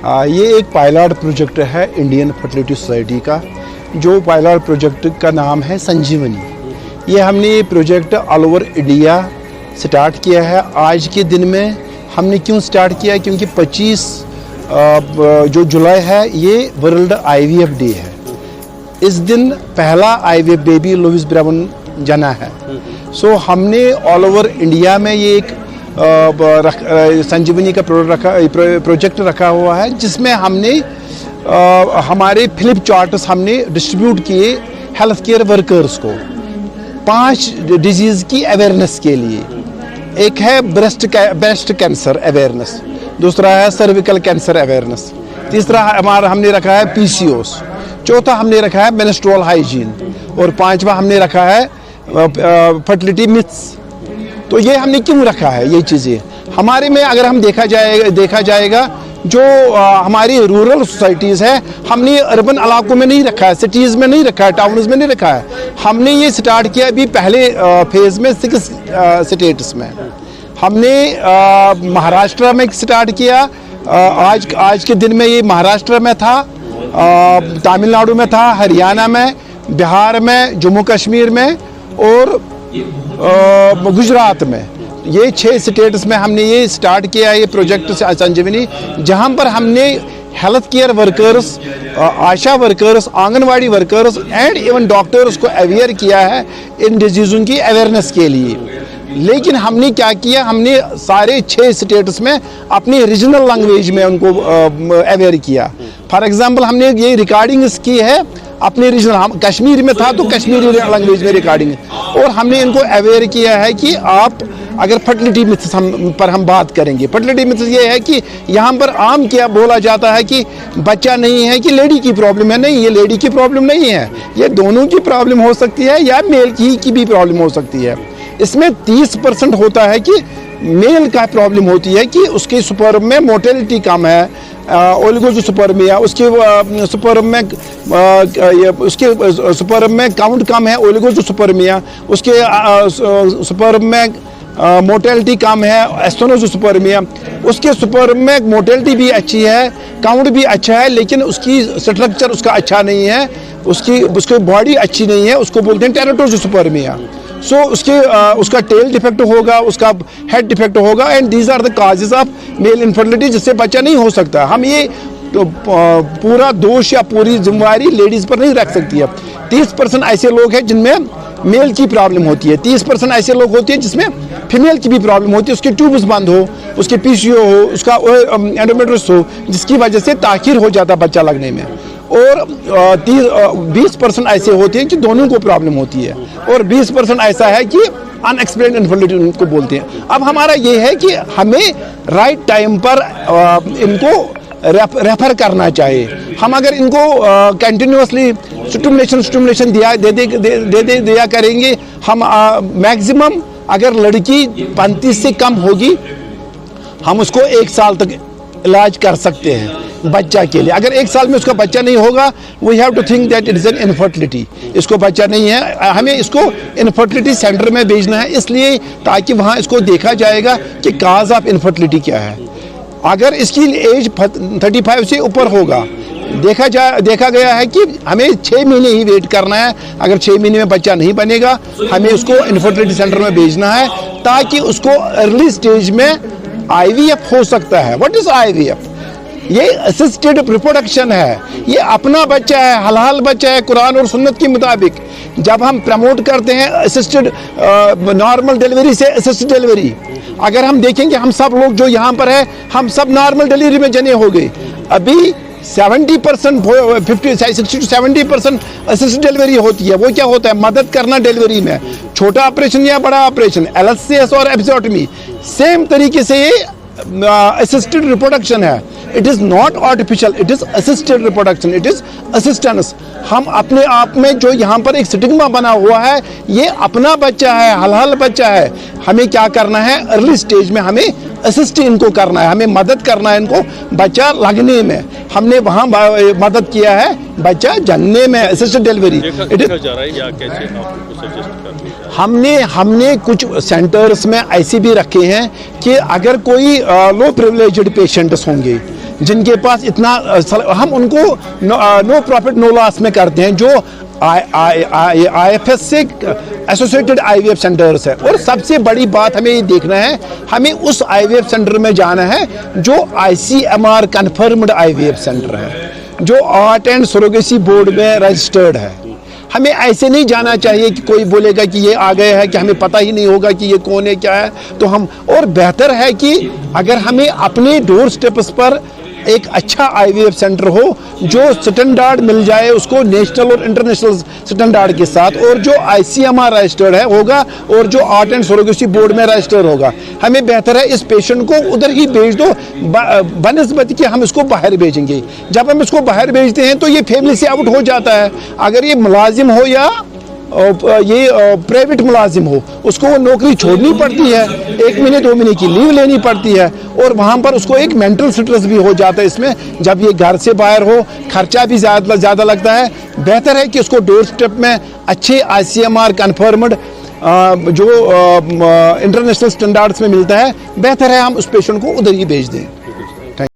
ये एक pilot project है इंडियन फर्टिलिटी सोसाइटी का, जो पायलट प्रोजेक्ट का नाम है संजीवनी। ये हमने ये project all over India start किया है। आज के दिन में हमने क्यों स्टार्ट किया, क्योंकि 25 जो जुलाई है ये वर्ल्ड IVF डे है। इस दिन पहला IVF बेबी लुइस ब्राउन जना है। सो हमने ऑल ओवर इंडिया में ये एक संजीवनी का प्रोजेक्ट रखा हुआ है, जिसमें हमने हमारे फ्लिप चार्ट्स हमने डिस्ट्रीब्यूट किए हेल्थ केयर वर्कर्स को 5 डिजीज़ की अवेयरनेस के लिए। एक है ब्रेस्ट कैंसर अवेयरनेस, दूसरा है सर्विकल कैंसर अवेयरनेस, तीसरा हमारा हमने रखा है PCOS, चौथा हमने रखा है मेंस्ट्रुअल हाइजीन, और 5वां हमने रखा है फर्टिलिटी मिथ्स। तो ये हमने क्यों रखा है ये चीज़ें? हमारे में अगर हम देखा जाएगा जो हमारी रूरल सोसाइटीज़ है, हमने अर्बन इलाकों में नहीं रखा है, सिटीज़ में नहीं रखा है, टाउन्स में नहीं रखा है। हमने ये स्टार्ट किया अभी पहले फेज़ में 6 स्टेट्स में। हमने महाराष्ट्र में स्टार्ट किया। आज के दिन में ये महाराष्ट्र में था, तमिलनाडु में था, हरियाणा में, बिहार में, जम्मू कश्मीर में और गुजरात में। ये 6 स्टेट्स में हमने ये स्टार्ट किया है ये प्रोजेक्ट संजीवनी, जहाँ पर हमने health care workers, Asha workers, anganwadi workers and even doctors को अवेयर किया है इन डिजीज़ों की अवेयरनेस के लिए। लेकिन हमने क्या किया, हमने सारे 6 स्टेट्स में अपनी रीजनल लैंग्वेज में उनको अवेयर किया। फॉर एग्जांपल हमने ये रिकॉर्डिंग की है अपने रीजनल, हम कश्मीर में था तो कश्मीरी लैंग्वेज में रिकॉर्डिंग, और हमने इनको अवेयर किया है कि आप अगर फर्टिलिटी मिथ्स पर हम बात करेंगे। फर्टिलिटी मिथ्स ये है कि यहाँ पर आम क्या बोला जाता है कि बच्चा नहीं है कि लेडी की प्रॉब्लम है। नहीं, ये लेडी की प्रॉब्लम नहीं है, ये दोनों की प्रॉब्लम हो सकती है या मेल की भी प्रॉब्लम हो सकती है। इसमें 30% होता है कि मेल का प्रॉब्लम होती है कि उसके स्पर्म में मोटेलिटी कम है, ओलिगोस्पर्मिया, उसके स्पर्म में काउंट कम है, ओलिगोस्पर्मिया, उसके स्पर्म में मोटेलिटी कम है, एस्टेनोस्पर्मिया, उसके स्पर्म में मोटेलिटी भी अच्छी है, काउंट भी अच्छा है, लेकिन उसकी स्ट्रक्चर उसका अच्छा नहीं है, उसकी बॉडी अच्छी नहीं है, उसको बोलते हैं टेराटोस्पर्मिया। सो उसका टेल डिफेक्ट होगा, उसका हेड डिफेक्ट होगा, and these are the causes of male infertility, जिससे बच्चा नहीं हो सकता। हम ये तो पूरा दोष या पूरी जिम्मेवारी लेडीज़ पर नहीं रख सकती है। 30% ऐसे लोग हैं जिनमें मेल की प्रॉब्लम होती है, 30% ऐसे लोग होते हैं जिसमें फीमेल की भी प्रॉब्लम होती है, उसके ट्यूब्स बंद हो, उसके PCO हो, उसका एंडोमेट्रियोसिस हो, जिसकी वजह से ताखीर हो जाता बच्चा लगने में, और 20% ऐसे होते हैं कि दोनों को प्रॉब्लम होती है, और 20% ऐसा है कि अनएक्सप्लेन्ड इनफर्टिलिटी उनको बोलते हैं। अब हमारा ये है कि हमें राइट टाइम पर इनको रेफर करना चाहिए। हम अगर इनको कंटिन्यूसली स्टिमुलेशन दिया करेंगे, हम मैक्सिमम अगर लड़की 35 से कम होगी, हम उसको 1 साल तक इलाज कर सकते हैं बच्चा के लिए। अगर 1 साल में उसका बच्चा नहीं होगा, we have to think that it is an infertility, इसको बच्चा नहीं है, हमें इसको इनफर्टिलिटी सेंटर में भेजना है, इसलिए ताकि वहाँ इसको देखा जाएगा कि काज ऑफ इनफर्टिलिटी क्या है। अगर इसकी एज 35 से ऊपर होगा, देखा गया है कि हमें 6 महीने ही वेट करना है। अगर 6 महीने में बच्चा नहीं बनेगा, हमें उसको इनफर्टिलिटी सेंटर में भेजना है, ताकि उसको अर्ली स्टेज में IVF हो सकता है। What is IVF? ये असिस्टेड रिप्रोडक्शन है, ये अपना बच्चा है, हलाल बच्चा है कुरान और सुन्नत के मुताबिक। जब हम प्रमोट करते हैं असिस्टेड नॉर्मल डिलीवरी से असिस्टेड डिलीवरी, अगर हम देखेंगे हम सब लोग जो यहाँ पर है, हम सब नॉर्मल डिलीवरी में जने हो गए। अभी 70% 60 to 70% असिस्टेड डिलीवरी होती है। वो क्या होता है? मदद करना डिलीवरी में, छोटा ऑपरेशन या बड़ा ऑपरेशन, LHCS और एपिज़ोटमी, सेम तरीके से ये असिस्टेड रिप्रोडक्शन है। It is not artificial, it is assisted reproduction, it is assistance. हम अपने आप में जो यहाँ पर एक स्टिग्मा बना हुआ है, ये अपना बच्चा है, हलाल बच्चा है, हमें क्या करना है? अर्ली स्टेज में हमें असिस्ट इनको करना है, हमें मदद करना है इनको बच्चा लगने में। हमने वहाँ मदद किया है बच्चा जनने में, असिस्टेड डिलीवरी। हमने कुछ सेंटर्स में ऐसे भी रखे हैं कि अगर कोई लो प्रिविलेज्ड पेशेंट्स होंगे, जिनके पास इतना हम उनको नो प्रॉफिट नो लॉस में करते हैं, जो IFS से एसोसिएटेड IVF सेंटर्स है। और सबसे बड़ी बात हमें ये देखना है, हमें उस IVF सेंटर में जाना है जो ICMR कन्फर्म्ड IVF सेंटर है, जो आर्ट एंड सरोगेसी बोर्ड में रजिस्टर्ड है। हमें ऐसे नहीं जाना चाहिए कि कोई बोलेगा कि ये आ गए हैं कि हमें पता ही नहीं होगा कि ये कौन है क्या है। तो हम, और बेहतर है कि अगर हमें अपने डोर स्टेप्स पर एक अच्छा IVF सेंटर हो जो स्टैंडर्ड मिल जाए उसको नेशनल और इंटरनेशनल स्टैंडर्ड के साथ, और जो ICMR रजिस्टर्ड है होगा और जो आर्ट एंड सरोगेसी बोर्ड में रजिस्टर्ड होगा। हमें बेहतर है इस पेशेंट को उधर ही भेज दो, बनस्बत कि हम इसको बाहर भेजेंगे। जब हम इसको बाहर भेजते हैं तो ये फैमिली से आउट हो जाता है। अगर ये मुलाजिम हो या ये प्राइवेट मुलाजिम हो, उसको वो नौकरी छोड़नी पड़ती है, 1 महीने 2 महीने की लीव लेनी पड़ती है, और वहाँ पर उसको एक मेंटल स्ट्रेस भी हो जाता है इसमें। जब ये घर से बाहर हो, खर्चा भी ज़्यादा लगता है। बेहतर है कि उसको डोर स्टेप में अच्छे ICMR कन्फर्म्ड जो इंटरनेशनल स्टैंडर्ड्स में मिलता है, बेहतर है हम उस पेशेंट को उधर ही भेज दें।